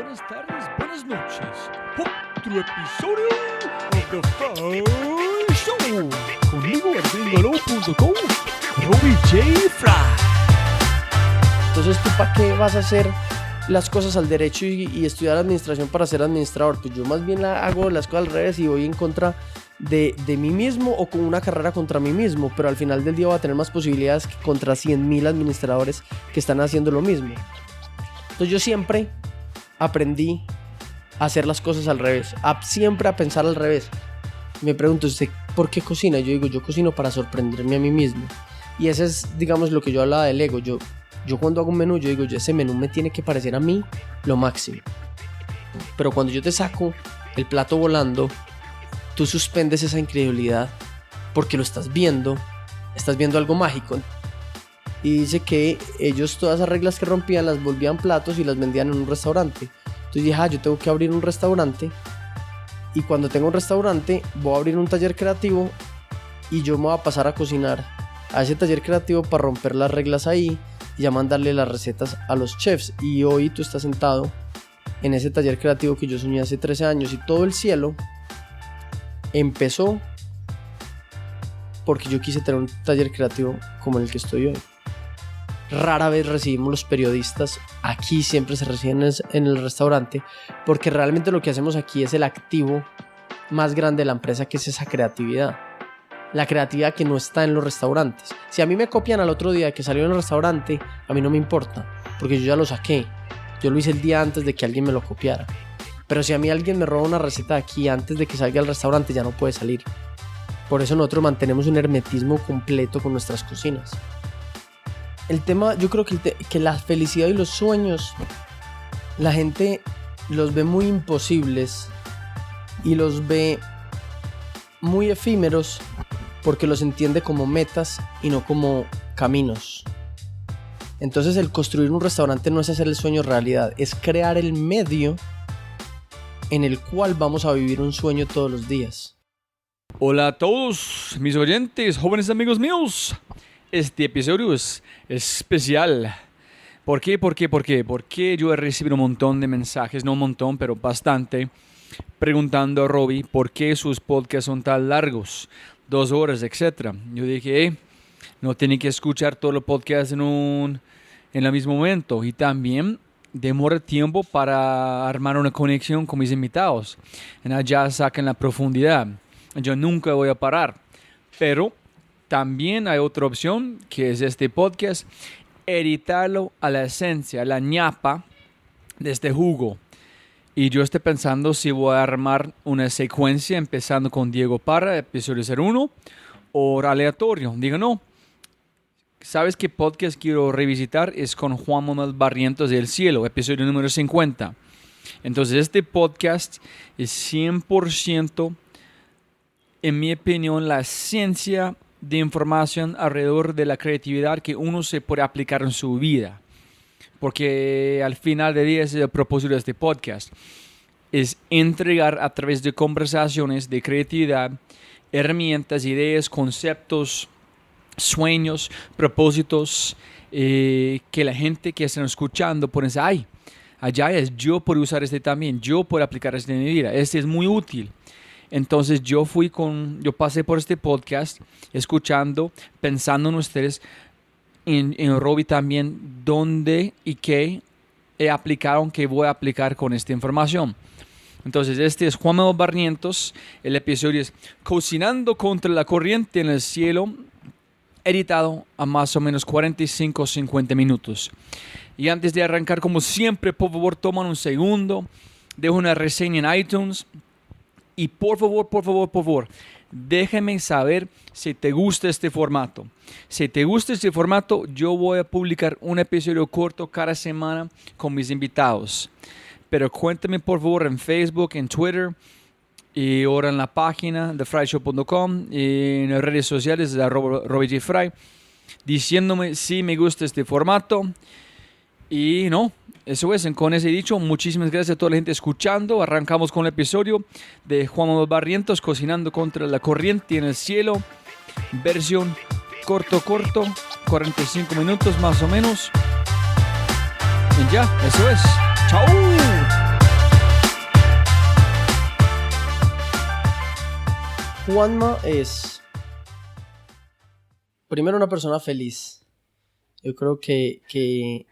buenas tardes, buenas noches. Otro episodio of The Fry Show. Conmigo, elgringolo.com, Robbie J. Fry. Entonces, ¿tú para qué vas a hacer las cosas al derecho y estudiar administración para ser administrador? Pues yo más bien hago las cosas al revés y voy en contra de mí mismo, o con una carrera contra mí mismo, pero al final del día voy a tener más posibilidades que contra 100,000 administradores que están haciendo lo mismo. Entonces yo siempre aprendí a hacer las cosas al revés, siempre a pensar al revés. Me pregunto, ¿usted por qué cocina? Yo digo, yo cocino para sorprenderme a mí mismo. Y ese es, digamos, lo que yo hablaba del ego. Yo cuando hago un menú, yo digo, ese menú me tiene que parecer a mí lo máximo. Pero cuando yo te saco el plato volando, tú suspendes esa incredulidad porque lo estás viendo algo mágico. Y dice que ellos todas esas reglas que rompían las volvían platos y las vendían en un restaurante. Entonces dije, yo tengo que abrir un restaurante, y cuando tenga un restaurante voy a abrir un taller creativo y yo me voy a pasar a cocinar a ese taller creativo para romper las reglas ahí y ya mandarle las recetas a los chefs. Y hoy tú estás sentado en ese taller creativo que yo soñé hace 13 años, y todo el cielo empezó porque yo quise tener un taller creativo como el que estoy hoy. Rara vez recibimos los periodistas, aquí siempre se reciben en el restaurante, porque realmente lo que hacemos aquí es el activo más grande de la empresa, que es esa creatividad. La creatividad que no está en los restaurantes. Si a mí me copian al otro día que salió en el restaurante, a mí no me importa, porque yo ya lo saqué. Yo lo hice el día antes de que alguien me lo copiara. Pero si a mí alguien me roba una receta de aquí antes de que salga al restaurante, ya no puede salir. Por eso nosotros mantenemos un hermetismo completo con nuestras cocinas. El tema, yo creo que la felicidad y los sueños, la gente los ve muy imposibles y los ve muy efímeros porque los entiende como metas y no como caminos. Entonces el construir un restaurante no es hacer el sueño realidad, es crear el medio en el cual vamos a vivir un sueño todos los días. Hola a todos mis oyentes, jóvenes amigos míos. Este episodio es especial. ¿Por qué? Porque yo he recibido un montón de mensajes, no un montón, pero bastante, preguntando a Robbie por qué sus podcasts son tan largos, 2 horas, etc. Yo dije, no tiene que escuchar todos los podcasts en el mismo momento, y también demora tiempo para armar una conexión con mis invitados. En allá sacan la profundidad. Yo nunca voy a parar, pero también hay otra opción, que es este podcast, editarlo a la esencia, a la ñapa de este jugo. Y yo estoy pensando si voy a armar una secuencia empezando con Diego Parra, episodio 01, o aleatorio. Digo, no. ¿Sabes qué podcast quiero revisitar? Es con Juan Manuel Barrientos del Cielo, episodio número 50. Entonces este podcast es 100%, en mi opinión, la ciencia de información alrededor de la creatividad que uno se puede aplicar en su vida. Porque al final del día, ese es el propósito de este podcast. Es entregar a través de conversaciones de creatividad herramientas, ideas, conceptos, sueños, propósitos, que la gente que están escuchando puede decir, allá es, yo puedo usar este también, yo puedo aplicar este en mi vida, este es muy útil. Entonces yo pasé por este podcast escuchando, pensando en ustedes, en Robbie también, dónde y qué he aplicado, qué voy a aplicar con esta información. Entonces este es Juan Manuel Barrientos, el episodio es Cocinando contra la corriente en el cielo, editado a más o menos 45-50 minutos. Y antes de arrancar, como siempre, por favor, toman un segundo, dejo una reseña en iTunes. Y por favor, déjame saber si te gusta este formato. Si te gusta este formato, yo voy a publicar un episodio corto cada semana con mis invitados. Pero cuéntame por favor en Facebook, en Twitter, y ahora en la página de fryshow.com, y en las redes sociales de @RobbieJFry, diciéndome si me gusta este formato. Y eso es, con ese dicho, muchísimas gracias a toda la gente escuchando. Arrancamos con el episodio de Juan Manuel Barrientos, Cocinando contra la corriente en el cielo, versión corto, 45 minutos más o menos. Y ya, eso es. ¡Chao! Juanma es primero una persona feliz. Yo creo que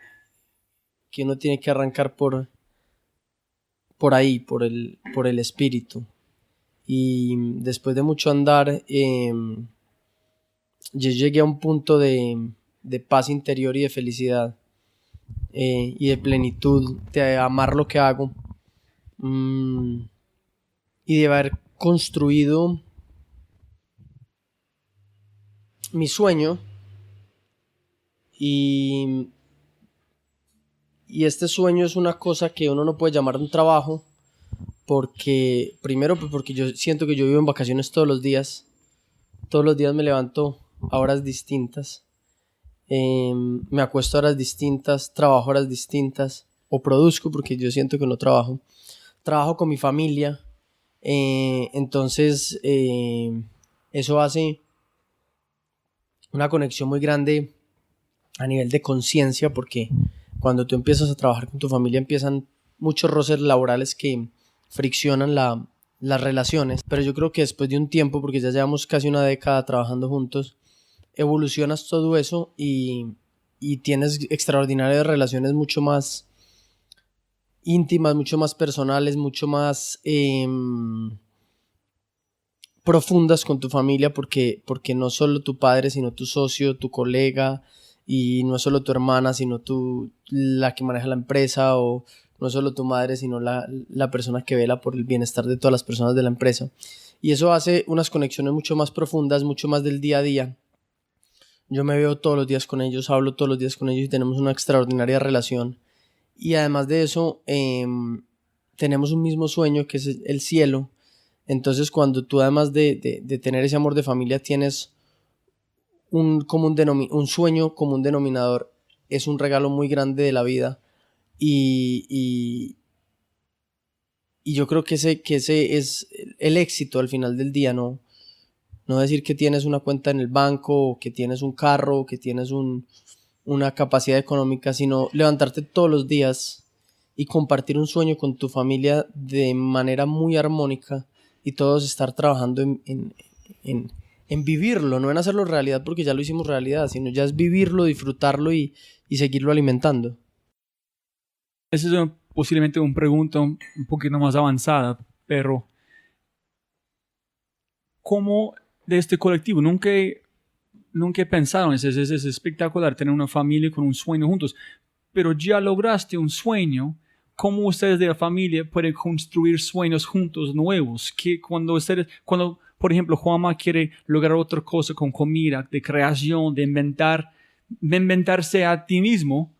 uno tiene que arrancar por ahí, por el espíritu. Y después de mucho andar, yo llegué a un punto de paz interior y de felicidad y de plenitud, de amar lo que hago y de haber construido mi sueño y este sueño es una cosa que uno no puede llamar un trabajo porque, primero, porque yo siento que yo vivo en vacaciones todos los días me levanto a horas distintas, me acuesto a horas distintas, trabajo a horas distintas o produzco porque yo siento que no trabajo con mi familia, entonces eso hace una conexión muy grande a nivel de conciencia, porque cuando tú empiezas a trabajar con tu familia empiezan muchos roces laborales que friccionan las relaciones, pero yo creo que después de un tiempo, porque ya llevamos casi una década trabajando juntos, evolucionas todo eso y tienes extraordinarias relaciones mucho más íntimas, mucho más personales, mucho más profundas con tu familia, porque no solo tu padre, sino tu socio, tu colega, y no es solo tu hermana, sino tú, la que maneja la empresa, o no es solo tu madre, sino la persona que vela por el bienestar de todas las personas de la empresa. Y eso hace unas conexiones mucho más profundas, mucho más del día a día. Yo me veo todos los días con ellos, hablo todos los días con ellos y tenemos una extraordinaria relación. Y además de eso, tenemos un mismo sueño, que es el cielo. Entonces, cuando tú, además de tener ese amor de familia, tienes un sueño común denominador, es un regalo muy grande de la vida. Y yo creo que ese es el éxito al final del día, ¿no? No decir que tienes una cuenta en el banco, o que tienes un carro, o que tienes una capacidad económica, sino levantarte todos los días y compartir un sueño con tu familia de manera muy armónica, y todos estar trabajando en vivirlo, no en hacerlo realidad porque ya lo hicimos realidad, sino ya es vivirlo, disfrutarlo y seguirlo alimentando. Esa es posiblemente una pregunta un poquito más avanzada, pero ¿cómo de este colectivo? Nunca he pensado en eso. Es espectacular tener una familia con un sueño juntos, pero ya lograste un sueño. ¿Cómo ustedes de la familia pueden construir sueños juntos nuevos? Que cuando, por ejemplo, Juanma quiere lograr otra cosa con comida, de creación, de inventarse a ti mismo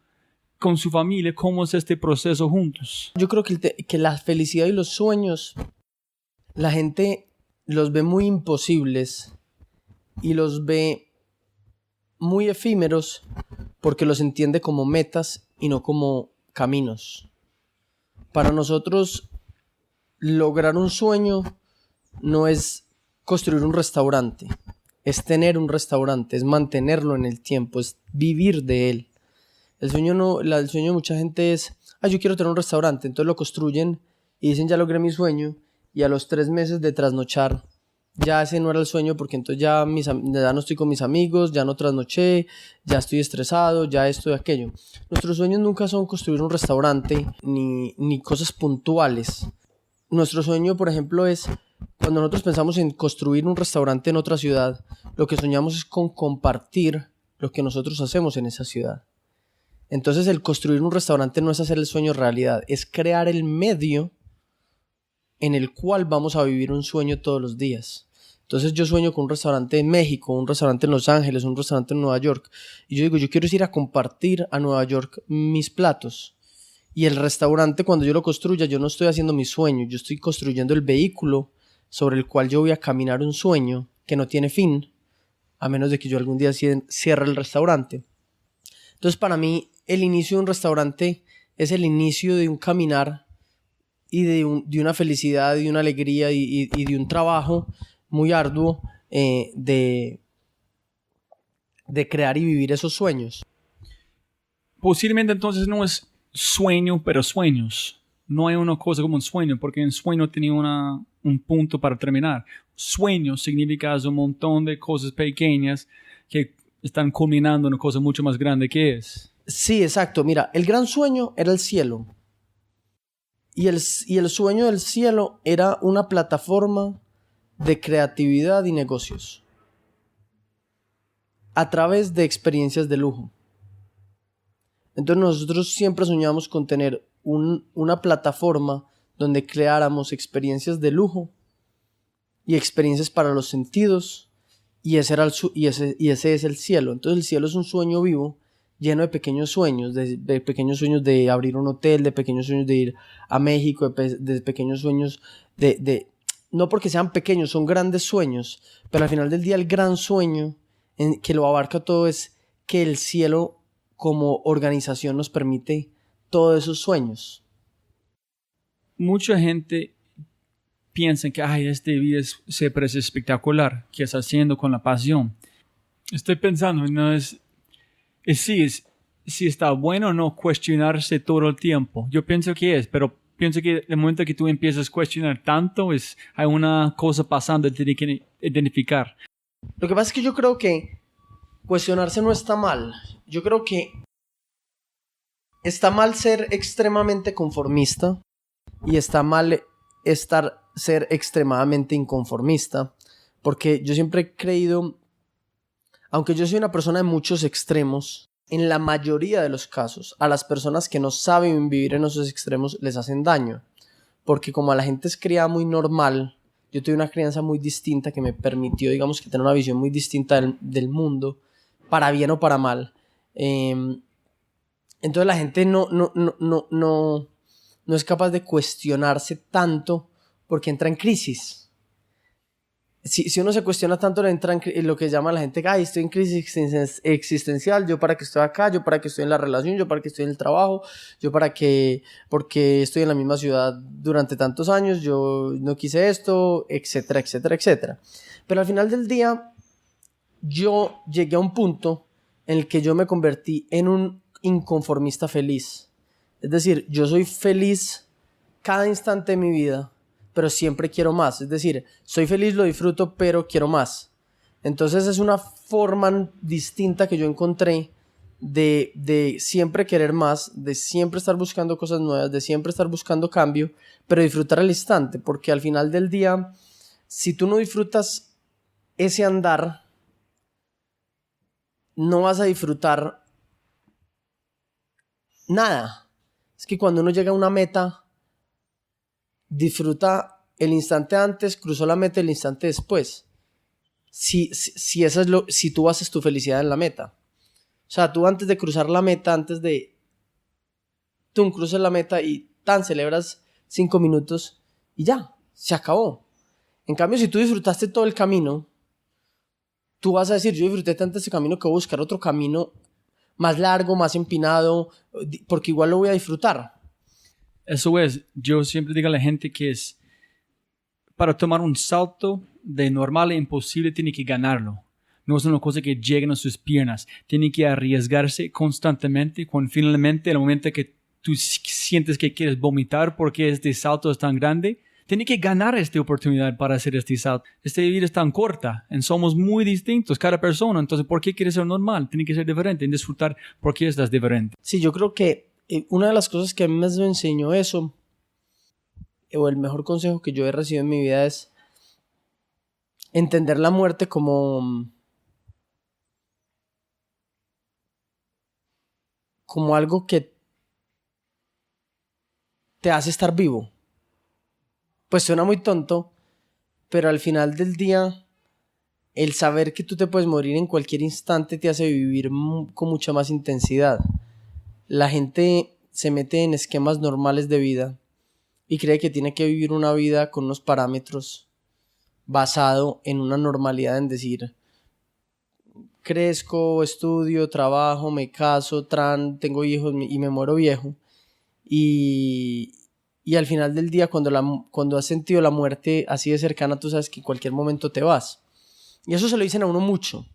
con su familia, ¿cómo es este proceso juntos? Yo creo que la felicidad y los sueños, la gente los ve muy imposibles y los ve muy efímeros porque los entiende como metas y no como caminos. Para nosotros, lograr un sueño no es construir un restaurante, es tener un restaurante, es mantenerlo en el tiempo, es vivir de él. El sueño de mucha gente es, yo quiero tener un restaurante, entonces lo construyen y dicen, ya logré mi sueño, y a los 3 meses de trasnochar, ya ese no era el sueño, porque entonces ya no estoy con mis amigos, ya no trasnoché, ya estoy estresado, ya esto y aquello. Nuestros sueños nunca son construir un restaurante ni cosas puntuales. Nuestro sueño, por ejemplo, es cuando nosotros pensamos en construir un restaurante en otra ciudad, lo que soñamos es con compartir lo que nosotros hacemos en esa ciudad. Entonces, el construir un restaurante no es hacer el sueño realidad, es crear el medio en el cual vamos a vivir un sueño todos los días. Entonces yo sueño con un restaurante en México, un restaurante en Los Ángeles, un restaurante en Nueva York. Y yo digo, yo quiero ir a compartir a Nueva York mis platos. Y el restaurante, cuando yo lo construya, yo no estoy haciendo mi sueño, yo estoy construyendo el vehículo sobre el cual yo voy a caminar un sueño que no tiene fin, a menos de que yo algún día cierre el restaurante. Entonces, para mí, el inicio de un restaurante es el inicio de un caminar y de una felicidad, de una alegría y de un trabajo muy arduo de crear y vivir esos sueños. Posiblemente entonces no es sueño, pero sueños. No hay una cosa como un sueño, porque un sueño tiene un punto para terminar. Sueño significa un montón de cosas pequeñas que están culminando en una cosa mucho más grande que es. Sí, exacto. Mira, el gran sueño era el cielo. Y el sueño del cielo era una plataforma de creatividad y negocios a través de experiencias de lujo. Entonces nosotros siempre soñamos con tener una plataforma donde creáramos experiencias de lujo y experiencias para los sentidos, y ese es el cielo. Entonces el cielo es un sueño vivo lleno de pequeños sueños, de pequeños sueños de abrir un hotel, de pequeños sueños de ir a México, de pequeños sueños no porque sean pequeños, son grandes sueños, pero al final del día el gran sueño que lo abarca todo es que el cielo como organización nos permite todos esos sueños. Mucha gente piensa que este vida siempre es espectacular, que está haciendo con la pasión. Estoy pensando, no si está bueno o no cuestionarse todo el tiempo. Yo pienso que pero pienso que el momento que tú empiezas a cuestionar tanto, hay una cosa pasando que tienes que identificar. Lo que pasa es que yo creo que cuestionarse no está mal. Yo creo que está mal ser extremadamente conformista y está mal ser extremadamente inconformista, porque yo siempre he creído, aunque yo soy una persona de muchos extremos, en la mayoría de los casos a las personas que no saben vivir en esos extremos les hacen daño, porque como a la gente es criada muy normal, yo tuve una crianza muy distinta que me permitió, digamos, que tener una visión muy distinta del mundo, para bien o para mal. Entonces la gente no es capaz de cuestionarse tanto porque entra en crisis. Si uno se cuestiona tanto, le entra en lo que llama la gente, estoy en crisis existencial, yo para qué estoy acá, yo para qué estoy en la relación, yo para qué estoy en el trabajo, porque estoy en la misma ciudad durante tantos años, yo no quise esto, etcétera, etcétera, etcétera. Pero al final del día, yo llegué a un punto en el que yo me convertí en un inconformista feliz. Es decir, yo soy feliz cada instante de mi vida, pero siempre quiero más. Es decir, soy feliz, lo disfruto, pero quiero más. Entonces es una forma distinta que yo encontré de siempre querer más, de siempre estar buscando cosas nuevas, de siempre estar buscando cambio, pero disfrutar el instante, porque al final del día, si tú no disfrutas ese andar, no vas a disfrutar nada. Es que cuando uno llega a una meta, disfruta el instante antes, cruzó la meta el instante después. Si tú haces tu felicidad en la meta. O sea, tú antes de cruzar la meta, tú cruzas la meta y celebras 5 minutos y ya, se acabó. En cambio, si tú disfrutaste todo el camino, tú vas a decir, yo disfruté tanto este camino que voy a buscar otro camino más largo, más empinado, porque igual lo voy a disfrutar. Eso yo siempre digo a la gente que para tomar un salto de normal e imposible tiene que ganarlo. No es una cosa que llegue a sus piernas. Tiene que arriesgarse constantemente cuando finalmente, el momento que tú sientes que quieres vomitar porque este salto es tan grande, tiene que ganar esta oportunidad para hacer este salto. Esta vida es tan corta y somos muy distintos cada persona. Entonces, ¿por qué quieres ser normal? Tiene que ser diferente y disfrutar por qué estás diferente. Sí, yo creo que una de las cosas que a mí me enseñó eso, o el mejor consejo que yo he recibido en mi vida, es entender la muerte como algo que te hace estar vivo. Pues suena muy tonto, pero al final del día, el saber que tú te puedes morir en cualquier instante te hace vivir con mucha más intensidad. La gente se mete en esquemas normales de vida y cree que tiene que vivir una vida con unos parámetros basado en una normalidad, en decir, crezco, estudio, trabajo, me caso, tengo hijos y me muero viejo. Y al final del día, cuando has sentido la muerte así de cercana, tú sabes que en cualquier momento te vas. Y eso se lo dicen a uno mucho.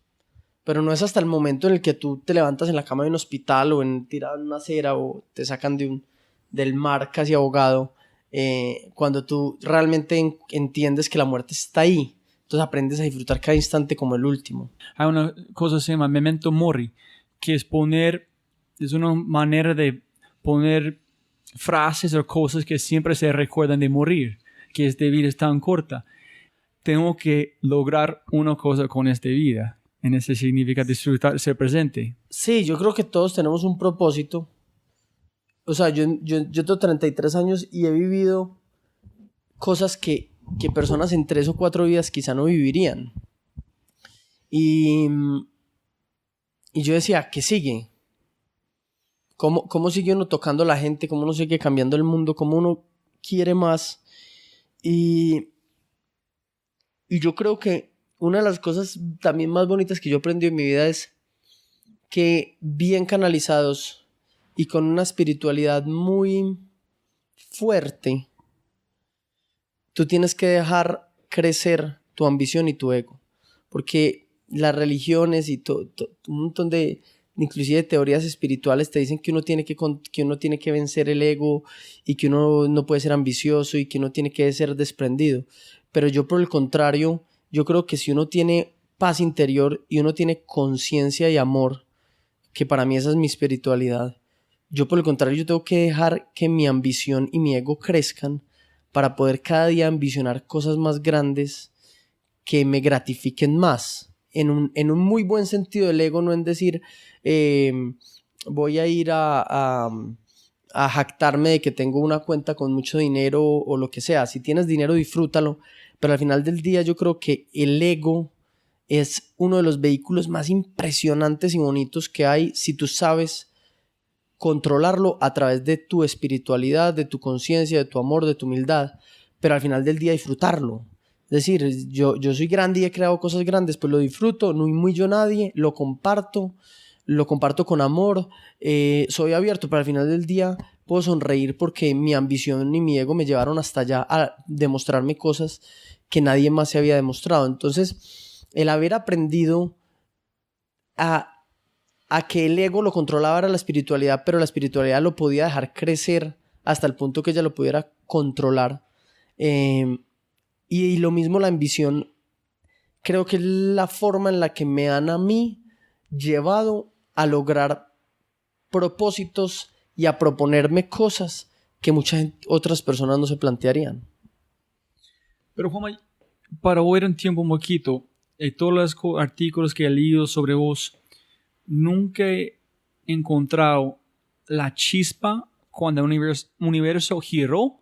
Pero no es hasta el momento en el que tú te levantas en la cama de un hospital o tirado en una acera o te sacan de del mar casi ahogado, cuando tú realmente entiendes que la muerte está ahí. Entonces aprendes a disfrutar cada instante como el último. Hay una cosa que se llama memento mori, que es una manera de poner frases o cosas que siempre se recuerdan de morir, que esta vida es tan corta. Tengo que lograr una cosa con esta vida. En eso significa disfrutar, ser presente. Sí, yo creo que todos tenemos un propósito. O sea, yo tengo 33 años y he vivido cosas que personas en 3 o 4 vidas quizá no vivirían. Y yo decía, ¿qué sigue? ¿Cómo sigue uno tocando a la gente? ¿Cómo uno sigue cambiando el mundo? ¿Cómo uno quiere más? Y yo creo que una de las cosas también más bonitas que yo aprendí en mi vida es que bien canalizados y con una espiritualidad muy fuerte, tú tienes que dejar crecer tu ambición y tu ego. Porque las religiones y un montón de inclusive teorías espirituales te dicen que uno tiene que vencer el ego y que uno no puede ser ambicioso y que uno tiene que ser desprendido. Pero yo, por el contrario, yo creo que si uno tiene paz interior y uno tiene conciencia y amor, que para mí esa es mi espiritualidad, yo por el contrario, yo tengo que dejar que mi ambición y mi ego crezcan para poder cada día ambicionar cosas más grandes que me gratifiquen más. En un muy buen sentido del ego, no en decir voy a ir a jactarme de que tengo una cuenta con mucho dinero o lo que sea. Si tienes dinero, disfrútalo, pero al final del día yo creo que el ego es uno de los vehículos más impresionantes y bonitos que hay si tú sabes controlarlo a través de tu espiritualidad, de tu conciencia, de tu amor, de tu humildad, pero al final del día disfrutarlo. Es decir, yo soy grande y he creado cosas grandes, pues lo disfruto, no muy yo nadie, lo comparto con amor, soy abierto, pero al final del día puedo sonreír porque mi ambición y mi ego me llevaron hasta allá a demostrarme cosas que nadie más se había demostrado. Entonces, el haber aprendido a que el ego lo controlaba era la espiritualidad, pero la espiritualidad lo podía dejar crecer hasta el punto que ella lo pudiera controlar. Y lo mismo la ambición, creo que es la forma en la que me han a mí llevado a lograr propósitos y a proponerme cosas que muchas otras personas no se plantearían. Pero Juan, para ver un tiempo un poquito, todos los artículos que he leído sobre vos, nunca he encontrado la chispa cuando el universo giró.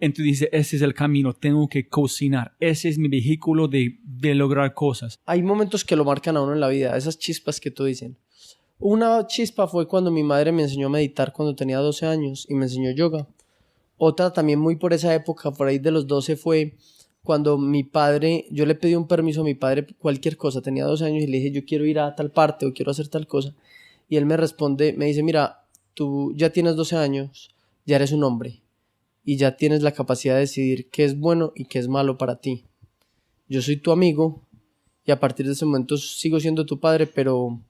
Entonces dice, ese es el camino, tengo que cocinar. Ese es mi vehículo de lograr cosas. Hay momentos que lo marcan a uno en la vida, esas chispas que tú dicen. Una chispa fue cuando mi madre me enseñó a meditar cuando tenía 12 años y me enseñó yoga. Otra también muy por esa época, por ahí de los 12, fue cuando mi padre, yo le pedí un permiso a mi padre, cualquier cosa, tenía 12 años y le dije, yo quiero ir a tal parte o quiero hacer tal cosa. Y él me responde, me dice, mira, tú ya tienes 12 años, ya eres un hombre. Y ya tienes la capacidad de decidir qué es bueno y qué es malo para ti. Yo soy tu amigo y a partir de ese momento sigo siendo tu padre, pero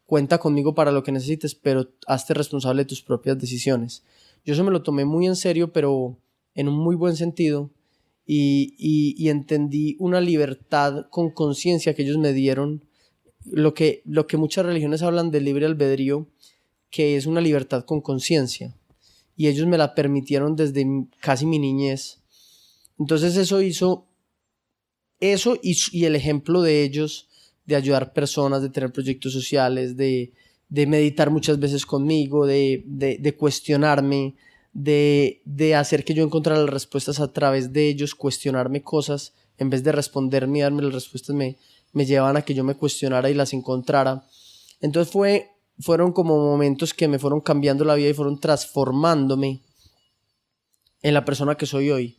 cuenta conmigo para lo que necesites, pero hazte responsable de tus propias decisiones. Yo eso me lo tomé muy en serio, pero en un muy buen sentido y entendí una libertad con conciencia que ellos me dieron, lo que muchas religiones hablan del libre albedrío, que es una libertad con conciencia. Y ellos me la permitieron desde casi mi niñez. Entonces eso hizo, y el ejemplo de ellos, de ayudar personas, de tener proyectos sociales, de meditar muchas veces conmigo, de cuestionarme, de hacer que yo encontrara las respuestas a través de ellos, cuestionarme cosas, en vez de responderme y darme las respuestas, me llevaban a que yo me cuestionara y las encontrara. Entonces fueron como momentos que me fueron cambiando la vida y fueron transformándome en la persona que soy hoy.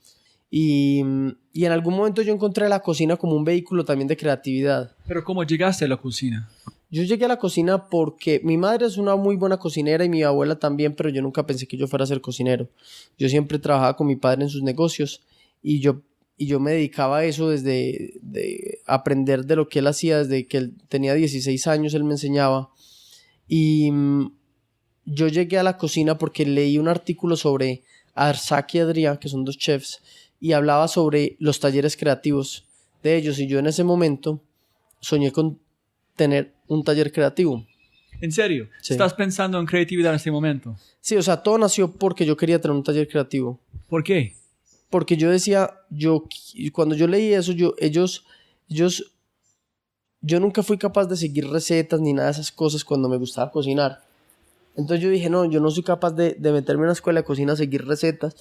Y en algún momento yo encontré la cocina como un vehículo también de creatividad. Pero ¿cómo llegaste a la cocina? Yo llegué a la cocina porque mi madre es una muy buena cocinera y mi abuela también, pero yo nunca pensé que yo fuera a ser cocinero. Yo siempre trabajaba con mi padre en sus negocios y yo me dedicaba a eso desde de aprender de lo que él hacía. Desde que él tenía 16 años él me enseñaba y yo llegué a la cocina porque leí un artículo sobre Arzak y Adrià, que son dos chefs, y hablaba sobre los talleres creativos de ellos. Y yo en ese momento soñé con tener un taller creativo. ¿En serio? Sí. ¿Estás pensando en creatividad en este momento? Sí, o sea, todo nació porque yo quería tener un taller creativo. ¿Por qué? Porque yo decía, cuando yo leí eso, yo nunca fui capaz de seguir recetas ni nada de esas cosas cuando me gustaba cocinar. Entonces yo dije, no, yo no soy capaz de meterme en una escuela de cocina a seguir recetas.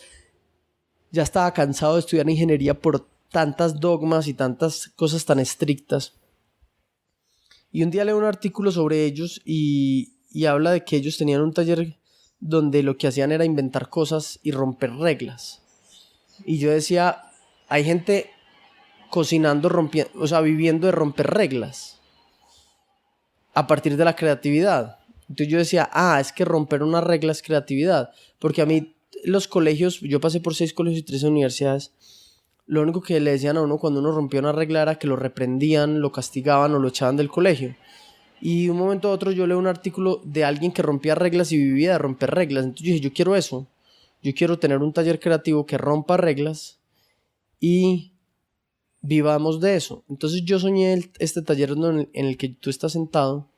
Ya estaba cansado de estudiar ingeniería por tantas dogmas y tantas cosas tan estrictas. Y un día leo un artículo sobre ellos y habla de que ellos tenían un taller donde lo que hacían era inventar cosas y romper reglas. Y yo decía, hay gente cocinando, o sea, viviendo de romper reglas a partir de la creatividad. Entonces yo decía, es que romper una regla es creatividad. Porque a mí los colegios, yo pasé por 6 colegios y 3 universidades, lo único que le decían a uno cuando uno rompía una regla era que lo reprendían, lo castigaban o lo echaban del colegio. Y de un momento a otro yo leo un artículo de alguien que rompía reglas y vivía de romper reglas. Entonces yo dije, yo quiero eso. Yo quiero tener un taller creativo que rompa reglas y vivamos de eso. Entonces yo soñé este taller en el que tú estás sentado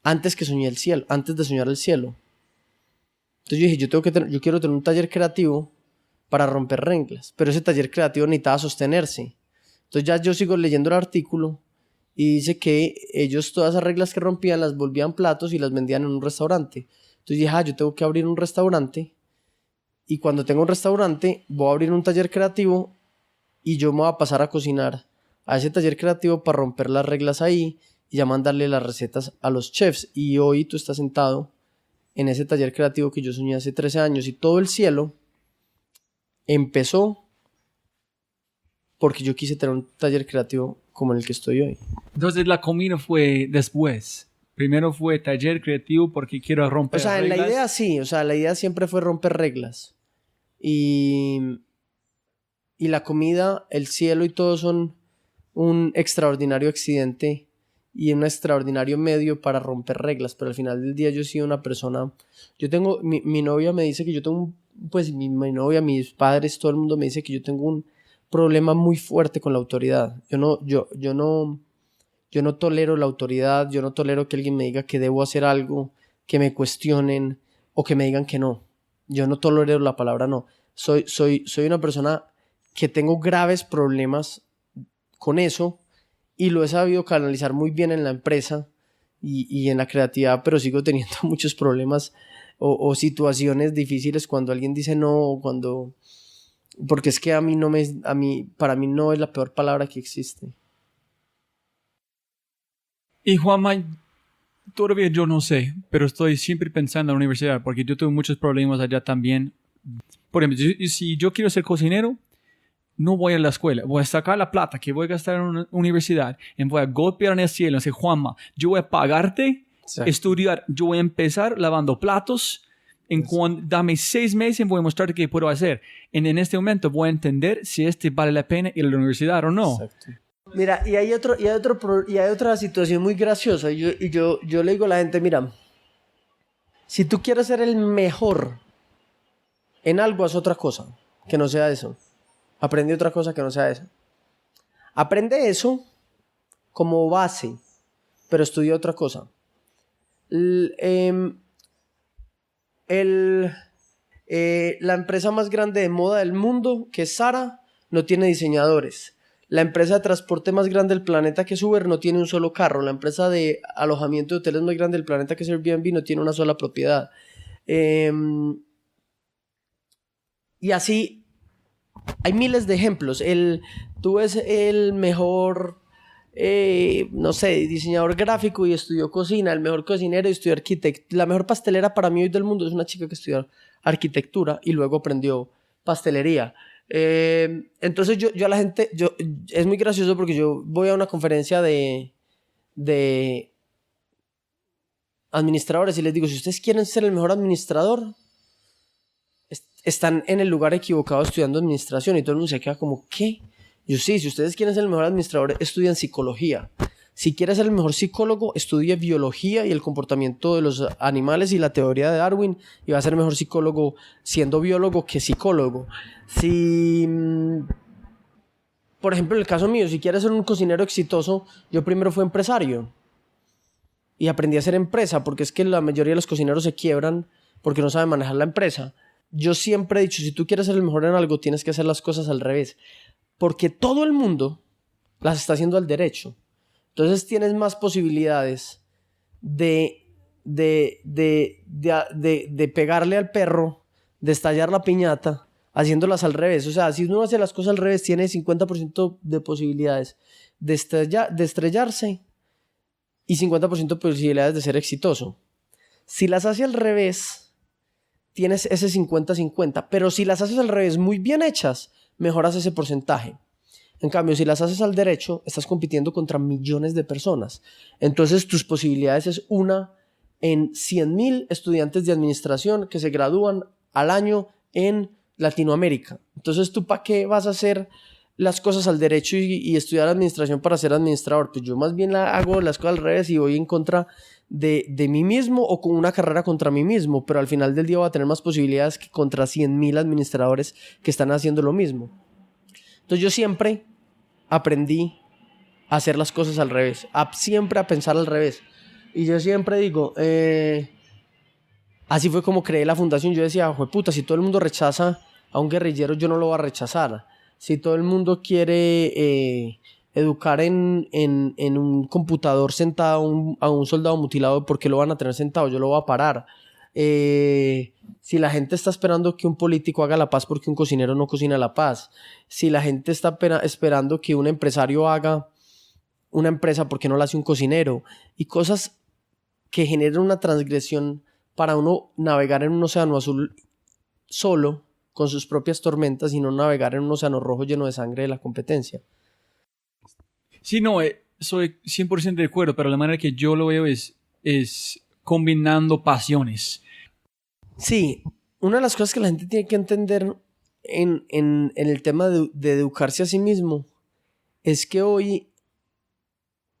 antes que soñé el cielo, antes de soñar el cielo. Entonces yo dije, yo quiero tener un taller creativo para romper reglas, pero ese taller creativo necesitaba sostenerse. Entonces ya yo sigo leyendo el artículo y dice que ellos todas esas reglas que rompían las volvían platos y las vendían en un restaurante. Entonces dije, yo tengo que abrir un restaurante y cuando tenga un restaurante voy a abrir un taller creativo y yo me voy a pasar a cocinar a ese taller creativo para romper las reglas ahí y ya mandarle las recetas a los chefs. Y hoy tú estás sentado en ese taller creativo que yo soñé hace 13 años y todo el cielo empezó porque yo quise tener un taller creativo como el que estoy hoy. Entonces la comida fue después. Primero fue taller creativo porque quiero romper reglas. En la idea sí, la idea siempre fue romper reglas. Y la comida, el cielo y todo son un extraordinario accidente y un extraordinario medio para romper reglas, pero al final del día yo he sido una persona, mi novia me dice que yo tengo mi novia, mis padres, todo el mundo me dice que yo tengo un problema muy fuerte con la autoridad. Yo no tolero la autoridad, yo no tolero que alguien me diga que debo hacer algo, que me cuestionen o que me digan que no. Yo no tolero la palabra no. Soy una persona que tengo graves problemas con eso y lo he sabido canalizar muy bien en la empresa y en la creatividad, pero sigo teniendo muchos problemas o situaciones difíciles cuando alguien dice no o porque es que para mí no es la peor palabra que existe. Y Juanma, todavía yo no sé, pero estoy siempre pensando en la universidad porque yo tuve muchos problemas allá también. Por ejemplo, si yo quiero ser cocinero, no voy a la escuela, voy a sacar la plata que voy a gastar en una universidad y voy a golpear en el cielo y decir, Juanma, yo voy a pagarte, estudiar, yo voy a empezar lavando platos, dame 6 meses y voy a mostrarte qué puedo hacer. En este momento voy a entender si vale la pena ir a la universidad o no. Exacto. Mira, y hay otra situación muy graciosa. Yo le digo a la gente, mira, si tú quieres ser el mejor en algo, haz otra cosa que no sea eso. Aprende otra cosa que no sea eso. Aprende eso como base, pero estudia otra cosa. La empresa más grande de moda del mundo, que es Zara, no tiene diseñadores. La empresa de transporte más grande del planeta, que es Uber, no tiene un solo carro. La empresa de alojamiento de hoteles más grande del planeta, que es Airbnb, no tiene una sola propiedad. Y así hay miles de ejemplos. Tú ves el mejor, diseñador gráfico y estudió cocina, el mejor cocinero y estudió arquitectura. La mejor pastelera para mí hoy del mundo es una chica que estudió arquitectura y luego aprendió pastelería. Entonces yo a la gente, es muy gracioso porque yo voy a una conferencia de administradores y les digo, si ustedes quieren ser el mejor administrador, están en el lugar equivocado estudiando administración. Y todo el mundo se queda como, ¿qué? Yo sí, si ustedes quieren ser el mejor administrador, estudian psicología. Si quieres ser el mejor psicólogo, estudie biología y el comportamiento de los animales y la teoría de Darwin, y va a ser mejor psicólogo siendo biólogo que psicólogo. Si, por ejemplo, en el caso mío, si quieres ser un cocinero exitoso, yo primero fui empresario y aprendí a hacer empresa, porque es que la mayoría de los cocineros se quiebran porque no saben manejar la empresa. Yo siempre he dicho, si tú quieres ser el mejor en algo, tienes que hacer las cosas al revés, porque todo el mundo las está haciendo al derecho. Entonces tienes más posibilidades de pegarle al perro, de estallar la piñata, haciéndolas al revés. O sea, si uno hace las cosas al revés, tiene 50% de posibilidades de estrellarse y 50% de posibilidades de ser exitoso. Si las hace al revés, tienes ese 50-50. Pero si las haces al revés muy bien hechas, mejoras ese porcentaje. En cambio, si las haces al derecho, estás compitiendo contra millones de personas. Entonces, tus posibilidades es una en 100,000 estudiantes de administración que se gradúan al año en Latinoamérica. Entonces, ¿tú para qué vas a hacer las cosas al derecho y estudiar administración para ser administrador? Pues yo más bien hago las cosas al revés y voy en contra de mí mismo, o con una carrera contra mí mismo, pero al final del día voy a tener más posibilidades que contra 100,000 administradores que están haciendo lo mismo. Entonces yo siempre aprendí a hacer las cosas al revés, siempre a pensar al revés. Y yo siempre digo, así fue como creé la fundación. Yo decía, jueputa, si todo el mundo rechaza a un guerrillero, yo no lo voy a rechazar. Si todo el mundo quiere educar en un computador sentado a un soldado mutilado, ¿por qué lo van a tener sentado? Yo lo voy a parar. Si la gente está esperando que un político haga la paz porque un cocinero no cocina la paz, si la gente está esperando que un empresario haga una empresa porque no la hace un cocinero, y cosas que generan una transgresión para uno navegar en un océano azul solo con sus propias tormentas y no navegar en un océano rojo lleno de sangre de la competencia. Sí, no, soy 100% de acuerdo, pero la manera que yo lo veo es combinando pasiones. Sí, una de las cosas que la gente tiene que entender en el tema de educarse a sí mismo es que hoy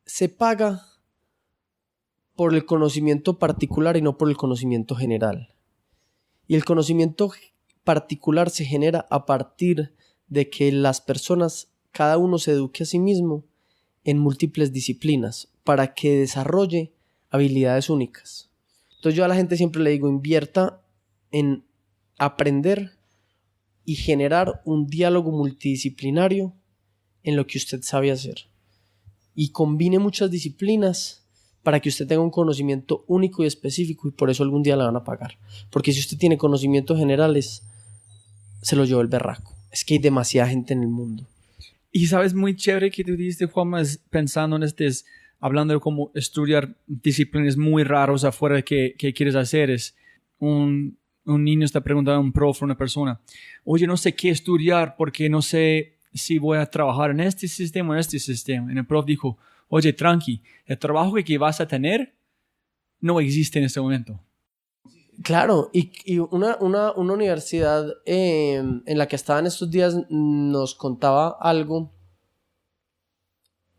se paga por el conocimiento particular y no por el conocimiento general. Y el conocimiento particular se genera a partir de que las personas, cada uno se eduque a sí mismo en múltiples disciplinas para que desarrolle habilidades únicas. Entonces yo a la gente siempre le digo, invierta en aprender y generar un diálogo multidisciplinario en lo que usted sabe hacer. Y combine muchas disciplinas para que usted tenga un conocimiento único y específico, y por eso algún día le van a pagar. Porque si usted tiene conocimientos generales, se lo llevó el berraco. Es que hay demasiada gente en el mundo. Y sabes, muy chévere que tú dijiste, Juanma, pensando en hablando de cómo estudiar disciplinas muy raros afuera de qué quieres hacer. Es un niño está preguntando a un profe, una persona, oye, no sé qué estudiar porque no sé si voy a trabajar en este sistema o en este sistema. Y el profe dijo, oye, tranqui, el trabajo que vas a tener no existe en este momento. Claro, y una universidad en la que estaba en estos días nos contaba algo,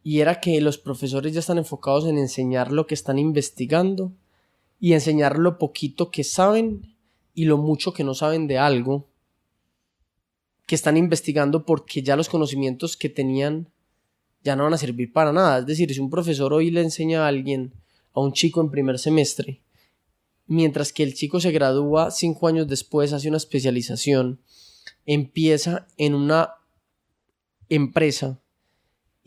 y era que los profesores ya están enfocados en enseñar lo que están investigando y enseñar lo poquito que saben y lo mucho que no saben de algo que están investigando, porque ya los conocimientos que tenían ya no van a servir para nada. Es decir, si un profesor hoy le enseña a un chico en primer semestre, mientras que el chico se gradúa 5 años después, hace una especialización, empieza en una empresa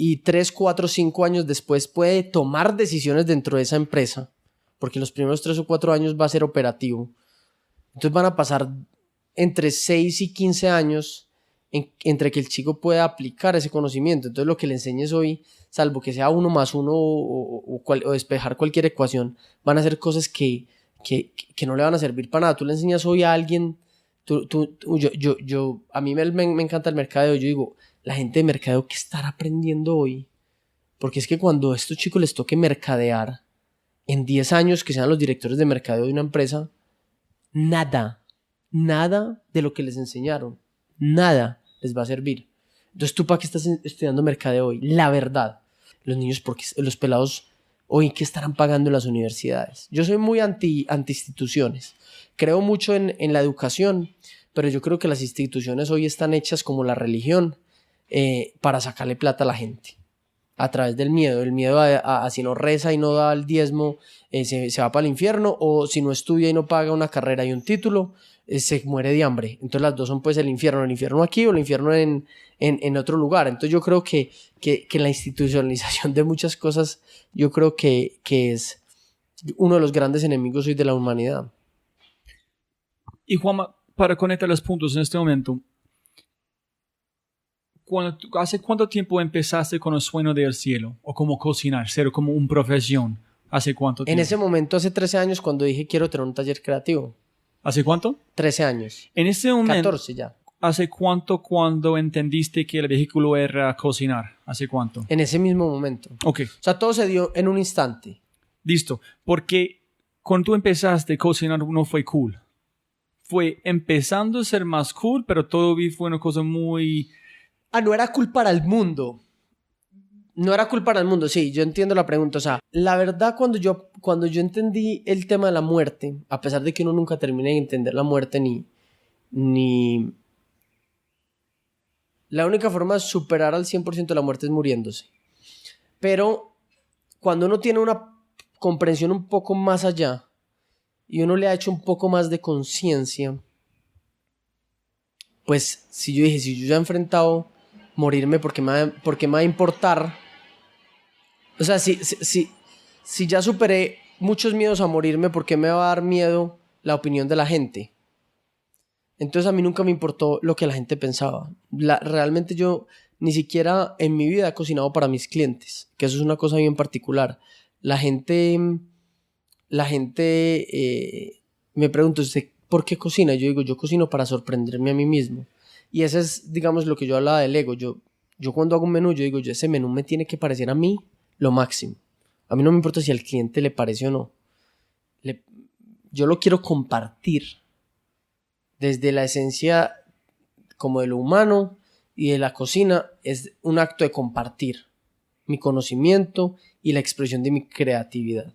y 3, 4, 5 años después puede tomar decisiones dentro de esa empresa, porque los primeros 3 o 4 años va a ser operativo. Entonces van a pasar entre 6 y 15 años entre que el chico pueda aplicar ese conocimiento. Entonces lo que le enseñes hoy, salvo que sea 1 más 1 o despejar cualquier ecuación, van a ser cosas que no le van a servir para nada. Tú le enseñas hoy a alguien, a mí me encanta el mercadeo. Yo digo, la gente de mercadeo, ¿qué estará aprendiendo hoy? Porque es que cuando a estos chicos les toque mercadear, en 10 años que sean los directores de mercadeo de una empresa, nada de lo que les enseñaron, nada les va a servir. Entonces, ¿tú para qué estás estudiando mercadeo hoy? La verdad. los niños, porque los pelados, hoy, ¿qué estarán pagando en las universidades? Yo soy muy anti instituciones. Creo mucho en la educación, pero yo creo que las instituciones hoy están hechas como la religión para sacarle plata a la gente. A través del miedo. El miedo a si no reza y no da el diezmo, se va para el infierno, o si no estudia y no paga una carrera y un título, se muere de hambre. Entonces las dos son pues el infierno aquí o el infierno en otro lugar. Entonces yo creo que la institucionalización de muchas cosas, yo creo que es uno de los grandes enemigos hoy de la humanidad. Y Juanma, para conectar los puntos en este momento, ¿hace cuánto tiempo empezaste con el sueño del cielo? O como cocinar, ser como una profesión. ¿Hace cuánto tiempo? En ese momento, hace 13 años, cuando dije quiero tener un taller creativo. ¿Hace cuánto? 13 años. En ese momento. 14 ya. ¿Hace cuánto cuando entendiste que el vehículo era cocinar? ¿Hace cuánto? En ese mismo momento. Ok. O sea, todo se dio en un instante. Listo. Porque cuando tú empezaste a cocinar no fue cool. Fue empezando a ser más cool, pero todavía fue una cosa muy... No era cool para el mundo. No era cool para el mundo, sí, yo entiendo la pregunta. O sea, la verdad, cuando yo entendí el tema de la muerte, a pesar de que uno nunca termina de entender la muerte ni... La única forma de superar al 100% la muerte es muriéndose. Pero cuando uno tiene una comprensión un poco más allá y uno le ha hecho un poco más de conciencia, pues si yo ya he enfrentado morirme, porque me va a importar. O sea, si ya superé muchos miedos a morirme, ¿por qué me va a dar miedo la opinión de la gente? Entonces a mí nunca me importó lo que la gente pensaba. Realmente yo ni siquiera en mi vida he cocinado para mis clientes, que eso es una cosa bien particular. La gente me pregunta, ¿usted por qué cocina? Yo digo, yo cocino para sorprenderme a mí mismo. Y ese es, digamos, lo que yo hablaba del ego. Yo cuando hago un menú, yo digo, ese menú me tiene que parecer a mí lo máximo. A mí no me importa si al cliente le parece o no. Yo lo quiero compartir desde la esencia como de lo humano y de la cocina. Es un acto de compartir mi conocimiento y la expresión de mi creatividad.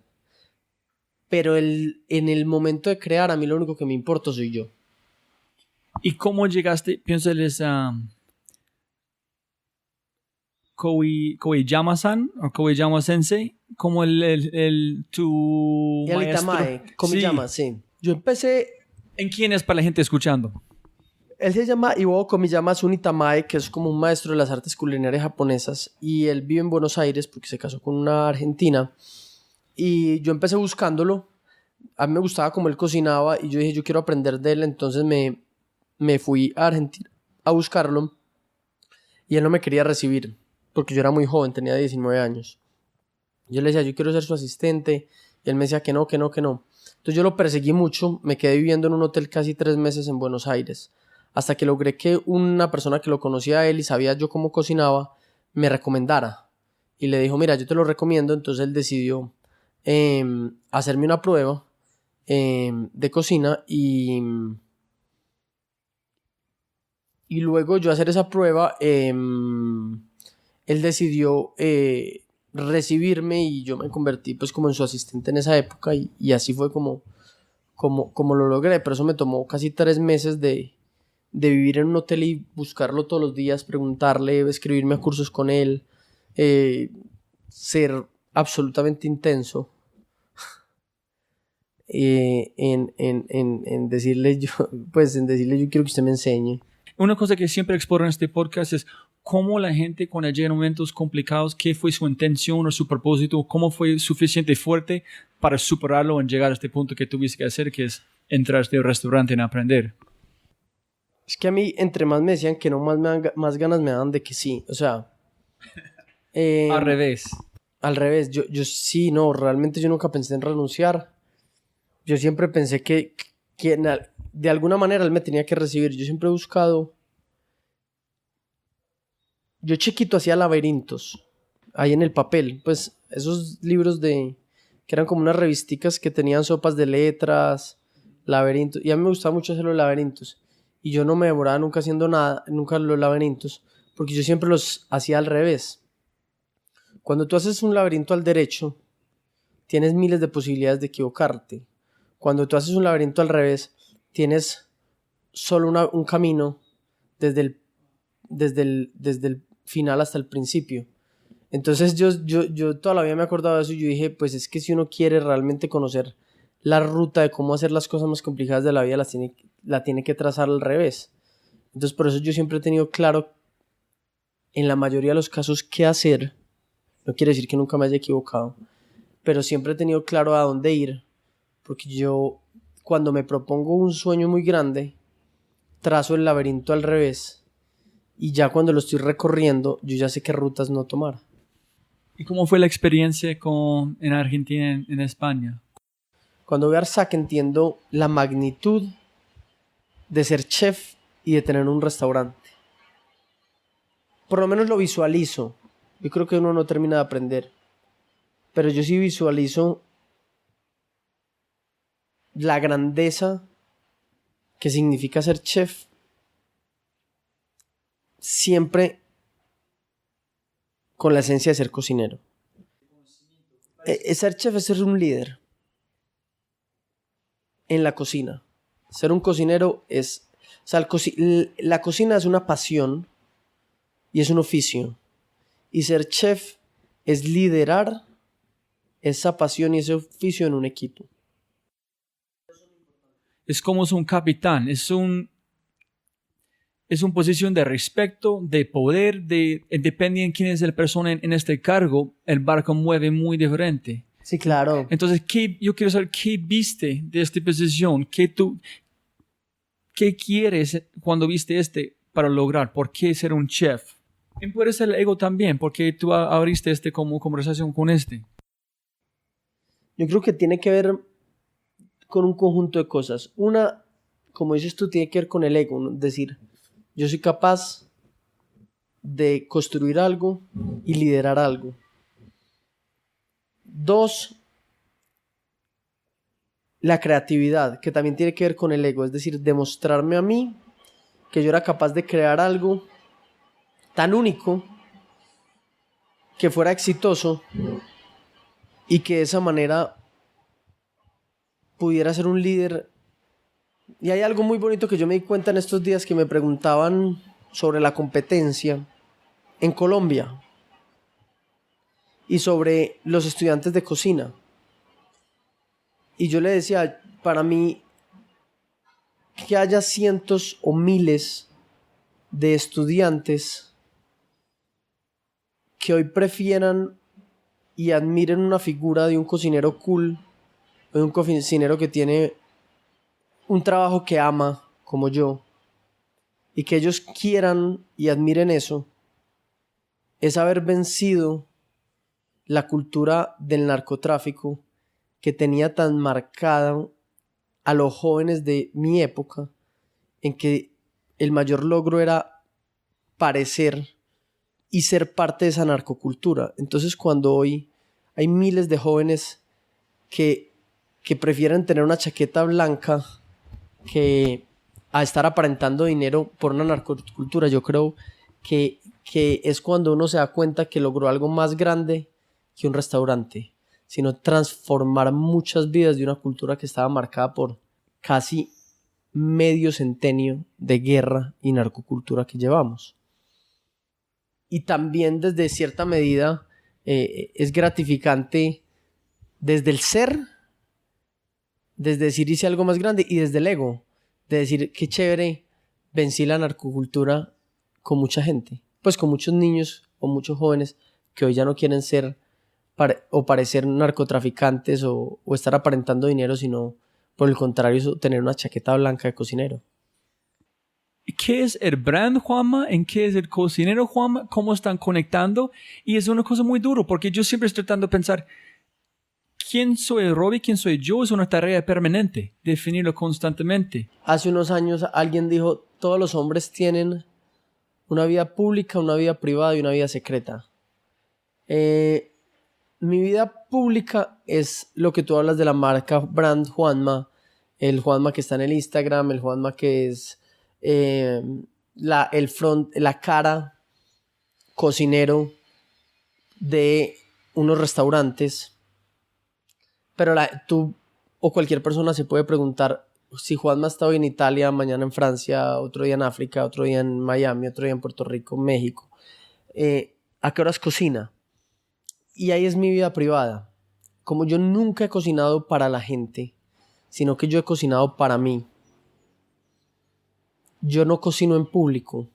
Pero en el momento de crear, a mí lo único que me importa soy yo. ¿Y cómo llegaste? Piénsales a Koiyama-san o Koiyama-sensei, como tu maestro. Komiyama, sí. Yo empecé... ¿En quién es para la gente escuchando? Él se llama Iwo Komiyama Sunitamae, que es como un maestro de las artes culinarias japonesas, y él vive en Buenos Aires porque se casó con una argentina. Y yo empecé buscándolo. A mí me gustaba cómo él cocinaba y yo dije, yo quiero aprender de él. Entonces me fui a Argentina a buscarlo y él no me quería recibir porque yo era muy joven, tenía 19 años. Yo le decía, yo quiero ser su asistente, y él me decía que no. Entonces yo lo perseguí mucho, me quedé viviendo en un hotel casi 3 meses en Buenos Aires, hasta que logré que una persona que lo conocía a él y sabía yo cómo cocinaba, me recomendara. Y le dijo, mira, yo te lo recomiendo. Entonces él decidió hacerme una prueba de cocina y luego yo hacer esa prueba, él decidió recibirme y yo me convertí pues como en su asistente en esa época y así fue como lo logré. Pero eso me tomó casi 3 meses de vivir en un hotel y buscarlo todos los días, preguntarle, escribirme a cursos con él, ser absolutamente intenso en decirle yo quiero que usted me enseñe. Una cosa que siempre exploro en este podcast es cómo la gente cuando llega en momentos complicados, qué fue su intención o su propósito, cómo fue suficiente fuerte para superarlo y llegar a este punto que tuviste que hacer, que es entrar a este restaurante y aprender. Es que a mí, entre más me decían que no, más ganas me daban de que sí. O sea... Al revés. Al revés. Yo sí, no, realmente yo nunca pensé en renunciar. Yo siempre pensé que de alguna manera él me tenía que recibir. Yo siempre he buscado... Yo chiquito hacía laberintos ahí en el papel. Pues esos libros que eran como unas revisticas que tenían sopas de letras, laberintos. Y a mí me gustaba mucho hacer los laberintos. Y yo no me demoraba nunca haciendo nada, nunca los laberintos, porque yo siempre los hacía al revés. Cuando tú haces un laberinto al derecho, tienes miles de posibilidades de equivocarte. Cuando tú haces un laberinto al revés, tienes solo un camino desde el final hasta el principio. Entonces yo toda la vida me he acordado de eso y yo dije, pues es que si uno quiere realmente conocer la ruta de cómo hacer las cosas más complicadas de la vida, la tiene que trazar al revés. Entonces por eso yo siempre he tenido claro, en la mayoría de los casos, qué hacer. No quiere decir que nunca me haya equivocado, pero siempre he tenido claro a dónde ir, porque yo, cuando me propongo un sueño muy grande, trazo el laberinto al revés, y ya cuando lo estoy recorriendo, yo ya sé qué rutas no tomar. ¿Y cómo fue la experiencia en Argentina, en España? Cuando voy a Arsac entiendo la magnitud de ser chef y de tener un restaurante. Por lo menos lo visualizo. Yo creo que uno no termina de aprender. Pero yo sí visualizo la grandeza que significa ser chef. Siempre con la esencia de ser cocinero. Ser chef es ser un líder en la cocina. Ser un cocinero es... O sea, la cocina es una pasión y es un oficio. Y ser chef es liderar esa pasión y ese oficio en un equipo. Es como un capitán, es una posición de respeto, de poder, depende de quién es la persona en este cargo, el barco mueve muy diferente. Sí, claro. Entonces, yo quiero saber qué viste de esta posición, qué quieres cuando viste para lograr, por qué ser un chef. Y puede ser el ego también, porque tú abriste como conversación con Yo creo que tiene que ver con un conjunto de cosas. Una, como dices tú, tiene que ver con el ego, ¿no? Es decir, yo soy capaz de construir algo y liderar algo. Dos, la creatividad, que también tiene que ver con el ego, es decir, demostrarme a mí que yo era capaz de crear algo tan único que fuera exitoso y que de esa manera pudiera ser un líder. Y hay algo muy bonito que yo me di cuenta en estos días, que me preguntaban sobre la competencia en Colombia y sobre los estudiantes de cocina. Y yo le decía, para mí, que haya cientos o miles de estudiantes que hoy prefieran y admiren una figura de un cocinero cool, o de un cocinero que tiene un trabajo que ama, como yo, y que ellos quieran y admiren eso, es haber vencido la cultura del narcotráfico que tenía tan marcada a los jóvenes de mi época, en que el mayor logro era parecer y ser parte de esa narcocultura. Entonces, cuando hoy hay miles de jóvenes que prefieren tener una chaqueta blanca que a estar aparentando dinero por una narcocultura, yo creo que es cuando uno se da cuenta que logró algo más grande que un restaurante, sino transformar muchas vidas de una cultura que estaba marcada por casi medio centenio de guerra y narcocultura que llevamos. Y también desde cierta medida es gratificante desde el ser, desde decir hice algo más grande, y desde el ego, de decir qué chévere, vencí la narcocultura con mucha gente, pues con muchos niños o muchos jóvenes que hoy ya no quieren ser o parecer narcotraficantes o estar aparentando dinero, sino por el contrario tener una chaqueta blanca de cocinero. ¿Qué es el brand Juanma? ¿En qué es el cocinero Juanma? ¿Cómo están conectando? Y es una cosa muy dura, porque yo siempre estoy tratando de pensar quién soy Robbie, quién soy yo, es una tarea permanente, definirlo constantemente. Hace unos años alguien dijo, todos los hombres tienen una vida pública, una vida privada y una vida secreta. Mi vida pública es lo que tú hablas de la marca brand Juanma, el Juanma que está en el Instagram, el Juanma que es la cara cocinero de unos restaurantes, pero tú o cualquier persona se puede preguntar si Juanma está hoy en Italia, mañana en Francia, otro día en África, otro día en Miami, otro día en Puerto Rico, México. ¿A qué horas cocina? Y ahí es mi vida privada. Como yo nunca he cocinado para la gente, sino que yo he cocinado para mí, yo no cocino en público.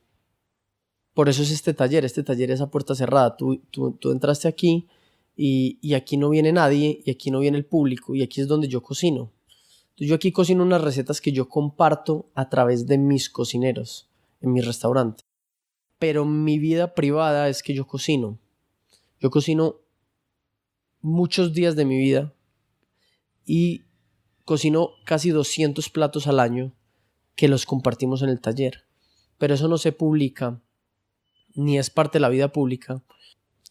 Por eso es este taller es a puerta cerrada. Tú entraste aquí y aquí no viene nadie y aquí no viene el público y aquí es donde yo cocino. Entonces yo aquí cocino unas recetas que yo comparto a través de mis cocineros en mi restaurante. Pero mi vida privada es que yo cocino. Yo cocino muchos días de mi vida y cocino casi 200 platos al año que los compartimos en el taller. Pero eso no se publica ni es parte de la vida pública.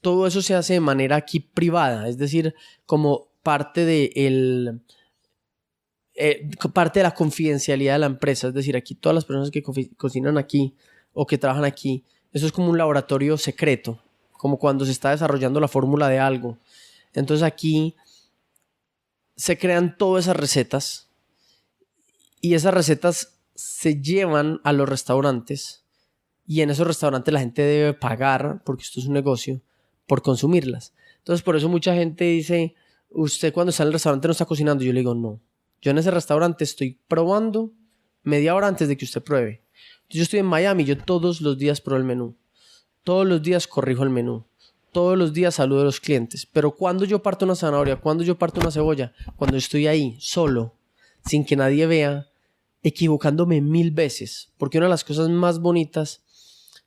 Todo eso se hace de manera aquí privada, es decir, como parte de parte de la confidencialidad de la empresa. Es decir, aquí todas las personas que cocinan aquí o que trabajan aquí, eso es como un laboratorio secreto, como cuando se está desarrollando la fórmula de algo. Entonces aquí se crean todas esas recetas y esas recetas se llevan a los restaurantes y en esos restaurantes la gente debe pagar, porque esto es un negocio, por consumirlas. Entonces por eso mucha gente dice, usted cuando está en el restaurante no está cocinando. Yo le digo, no, yo en ese restaurante estoy probando media hora antes de que usted pruebe. Entonces yo estoy en Miami, yo todos los días pruebo el menú, todos los días corrijo el menú, todos los días saludo a los clientes. Pero cuando yo parto una zanahoria, cuando yo parto una cebolla, cuando estoy ahí solo, sin que nadie vea, equivocándome 1000 veces, porque una de las cosas más bonitas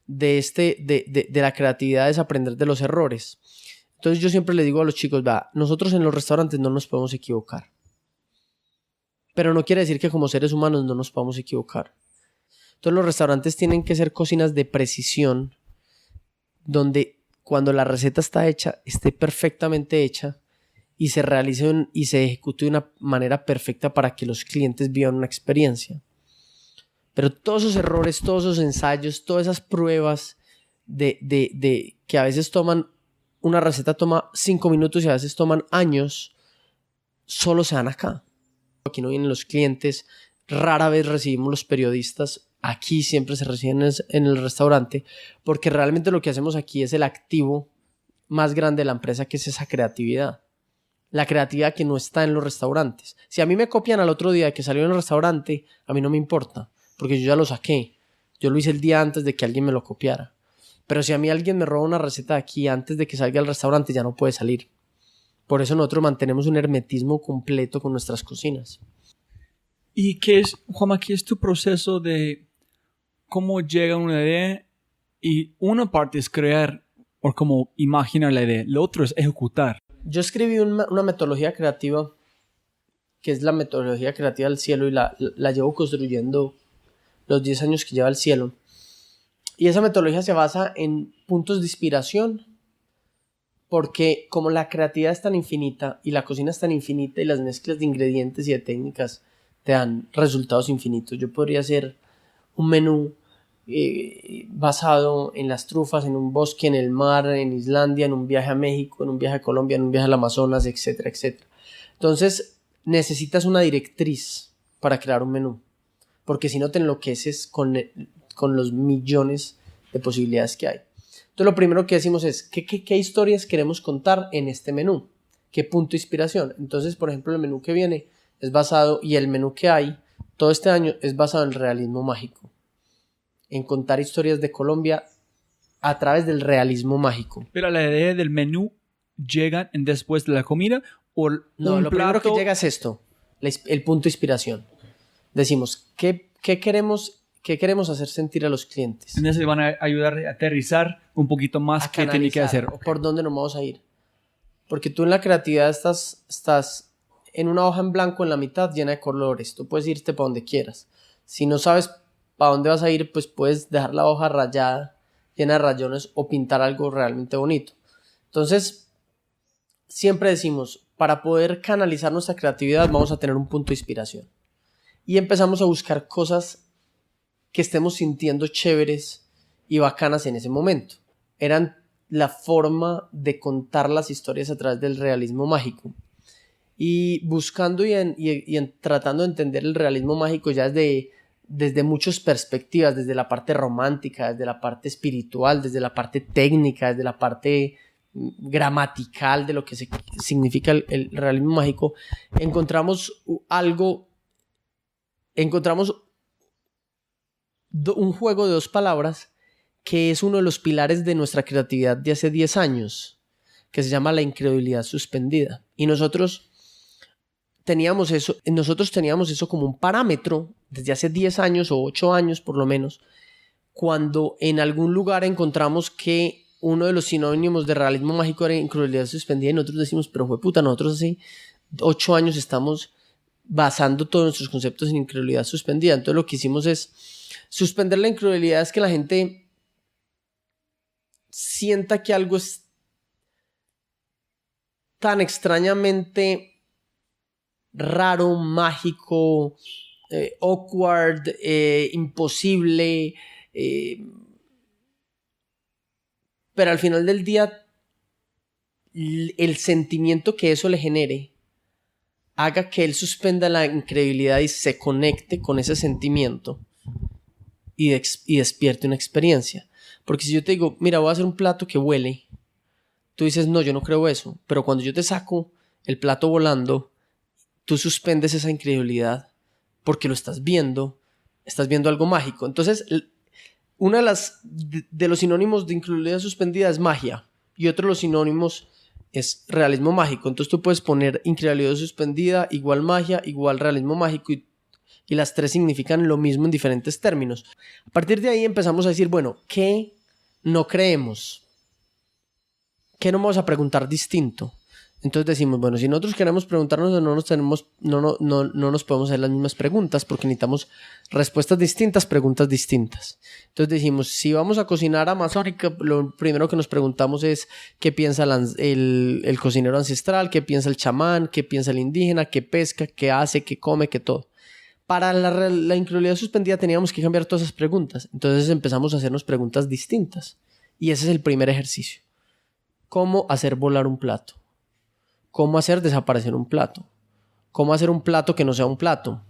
de la creatividad es aprender de los errores. Entonces yo siempre le digo a los chicos, nosotros en los restaurantes no nos podemos equivocar, pero no quiere decir que como seres humanos no nos podamos equivocar. Entonces los restaurantes tienen que ser cocinas de precisión, donde cuando la receta está hecha, esté perfectamente hecha y se realice y se ejecute de una manera perfecta para que los clientes vivan una experiencia. Pero todos esos errores, todos esos ensayos, todas esas pruebas de que a veces una receta toma 5 minutos y a veces toman años, solo se dan acá. Aquí no vienen los clientes, rara vez recibimos los periodistas, aquí siempre se reciben en el restaurante, porque realmente lo que hacemos aquí es el activo más grande de la empresa, que es esa creatividad. La creatividad que no está en los restaurantes. Si a mí me copian al otro día que salió en el restaurante, a mí no me importa, porque yo ya lo saqué. Yo lo hice el día antes de que alguien me lo copiara. Pero si a mí alguien me roba una receta de aquí antes de que salga al restaurante, ya no puede salir. Por eso nosotros mantenemos un hermetismo completo con nuestras cocinas. ¿Y Juanma, qué es tu proceso de cómo llega una idea? Y una parte es crear o como imaginar la idea, lo otro es ejecutar. Yo escribí una metodología creativa, que es la metodología creativa del cielo, y la llevo construyendo los 10 años que lleva el cielo. Y esa metodología se basa en puntos de inspiración, porque como la creatividad es tan infinita y la cocina es tan infinita y las mezclas de ingredientes y de técnicas te dan resultados infinitos. Yo podría hacer un menú basado en las trufas, en un bosque, en el mar, en Islandia, en un viaje a México, en un viaje a Colombia, en un viaje al Amazonas, etcétera, etcétera. Entonces necesitas una directriz para crear un menú, porque si no te enloqueces con los millones de posibilidades que hay. Entonces lo primero que decimos es ¿qué historias queremos contar en este menú? ¿Qué punto de inspiración? Entonces, por ejemplo, el menú que viene es basado, y el menú que hay todo este año es basado en el realismo mágico, en contar historias de Colombia a través del realismo mágico. Pero la idea del menú llega después de la comida o no, lo primero que llega es esto, el punto de inspiración. Decimos, ¿qué queremos hacer sentir a los clientes? Entonces van a ayudar a aterrizar un poquito más qué tiene que hacer. ¿Por dónde nos vamos a ir? Porque tú en la creatividad estás en una hoja en blanco en la mitad llena de colores. Tú puedes irte para donde quieras. Si no sabes para dónde vas a ir, pues puedes dejar la hoja rayada, llena de rayones, o pintar algo realmente bonito. Entonces, siempre decimos, para poder canalizar nuestra creatividad vamos a tener un punto de inspiración. Y empezamos a buscar cosas que estemos sintiendo chéveres y bacanas en ese momento. Eran la forma de contar las historias a través del realismo mágico. Y buscando y tratando de entender el realismo mágico ya desde muchas perspectivas, desde la parte romántica, desde la parte espiritual, desde la parte técnica, desde la parte gramatical de lo que significa el realismo mágico, encontramos un juego de dos palabras que es uno de los pilares de nuestra creatividad de hace 10 años, que se llama la incredulidad suspendida. Y nosotros teníamos eso como un parámetro desde hace 10 años o 8 años por lo menos, cuando en algún lugar encontramos que uno de los sinónimos de realismo mágico era incredulidad suspendida y nosotros decimos, pero jueputa, nosotros hace 8 años estamos basando todos nuestros conceptos en incredulidad suspendida. Entonces lo que hicimos es suspender la incredulidad, es que la gente sienta que algo es tan extrañamente raro, mágico, awkward, imposible, pero al final del día el sentimiento que eso le genere haga que él suspenda la incredulidad y se conecte con ese sentimiento y despierte una experiencia. Porque si yo te digo, mira, voy a hacer un plato que huele, tú dices, no, yo no creo eso. Pero cuando yo te saco el plato volando, tú suspendes esa incredulidad porque lo estás viendo algo mágico. Entonces, uno de los sinónimos de incredulidad suspendida es magia y otro de los sinónimos es realismo mágico. Entonces tú puedes poner incredulidad suspendida igual magia igual realismo mágico y las tres significan lo mismo en diferentes términos. A partir de ahí empezamos a decir, bueno, ¿qué no creemos? ¿Qué no vamos a preguntar distinto? Entonces decimos, bueno, si nosotros queremos preguntarnos, no nos podemos hacer las mismas preguntas porque necesitamos respuestas distintas, preguntas distintas. Entonces decimos, si vamos a cocinar amazónica, lo primero que nos preguntamos es qué piensa el cocinero ancestral, qué piensa el chamán, qué piensa el indígena, qué pesca, qué hace, qué come, qué todo. Para la incredulidad suspendida teníamos que cambiar todas esas preguntas. Entonces empezamos a hacernos preguntas distintas. Y ese es el primer ejercicio. ¿Cómo hacer volar un plato? ¿Cómo hacer desaparecer un plato? ¿Cómo hacer un plato que no sea un plato?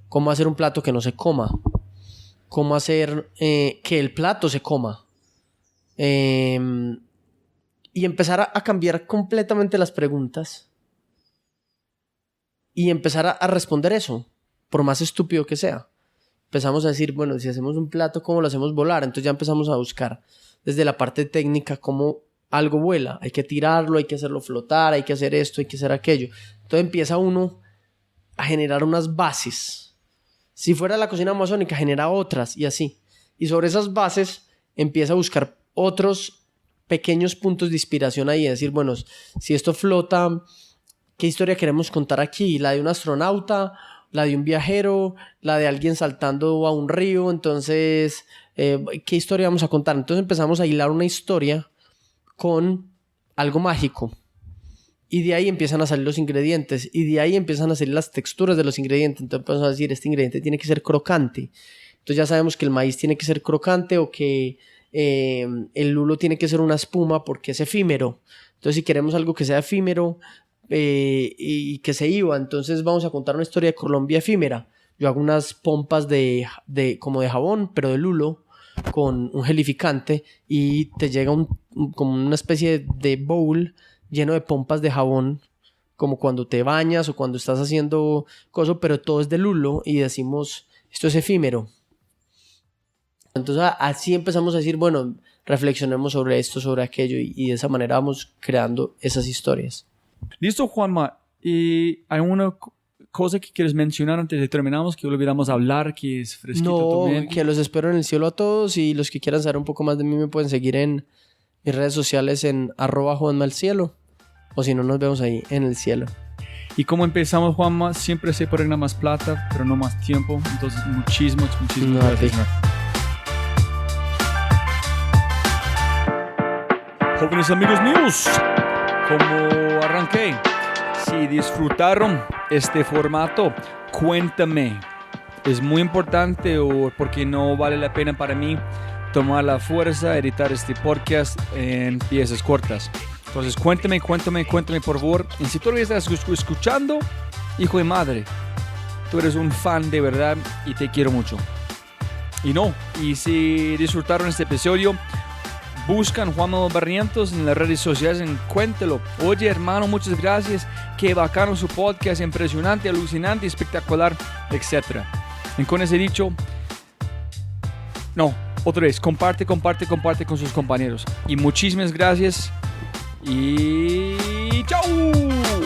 ¿Cómo hacer un plato que no se coma? ¿Cómo hacer que el plato se coma? Y empezar a cambiar completamente las preguntas y empezar a responder eso, por más estúpido que sea. Empezamos a decir, bueno, si hacemos un plato, ¿cómo lo hacemos volar? Entonces ya empezamos a buscar desde la parte técnica cómo algo vuela. Hay que tirarlo, hay que hacerlo flotar, hay que hacer esto, hay que hacer aquello. Entonces empieza uno a generar unas bases. Si fuera la cocina amazónica, genera otras y así. Y sobre esas bases empieza a buscar otros pequeños puntos de inspiración ahí. Es decir, bueno, si esto flota, ¿qué historia queremos contar aquí? ¿La de un astronauta? ¿La de un viajero? ¿La de alguien saltando a un río? Entonces, ¿qué historia vamos a contar? Entonces empezamos a hilar una historia con algo mágico. Y de ahí empiezan a salir los ingredientes. Y de ahí empiezan a salir las texturas de los ingredientes. Entonces empezamos a decir, este ingrediente tiene que ser crocante. Entonces ya sabemos que el maíz tiene que ser crocante o que el lulo tiene que ser una espuma porque es efímero. Entonces si queremos algo que sea efímero y que se iba, entonces vamos a contar una historia de Colombia efímera. Yo hago unas pompas como de jabón, pero de lulo, con un gelificante y te llega como una especie de bowl lleno de pompas de jabón, como cuando te bañas o cuando estás haciendo cosas, pero todo es de lulo y decimos, esto es efímero. Entonces así empezamos a decir, bueno, reflexionemos sobre esto, sobre aquello y de esa manera vamos creando esas historias. Listo, Juanma. ¿Y hay una cosa que quieres mencionar antes de terminamos, que olvidamos hablar, que es fresquito también? No, que los espero en el cielo a todos y los que quieran saber un poco más de mí me pueden seguir en mis redes sociales en @JuanmaElCielo o si no nos vemos ahí en el cielo. Y como empezamos, Juanma, siempre se puede ganar más plata, pero no más tiempo. Entonces, muchísimas gracias. Jóvenes amigos míos, como arranqué, si disfrutaron este formato, cuéntame. Es muy importante o porque no vale la pena para mí tomar la fuerza, editar este podcast en piezas cortas. Entonces cuéntame por favor. Y si todavía estás escuchando, hijo de madre, tú eres un fan de verdad y te quiero mucho. Y si disfrutaron este episodio, buscan Juan Manuel Barrientos en las redes sociales, cuéntelo. Oye, hermano, muchas gracias. Qué bacano su podcast, impresionante, alucinante, espectacular, etc. Y con ese dicho, otra vez, comparte con sus compañeros. Y muchísimas gracias. Y chao.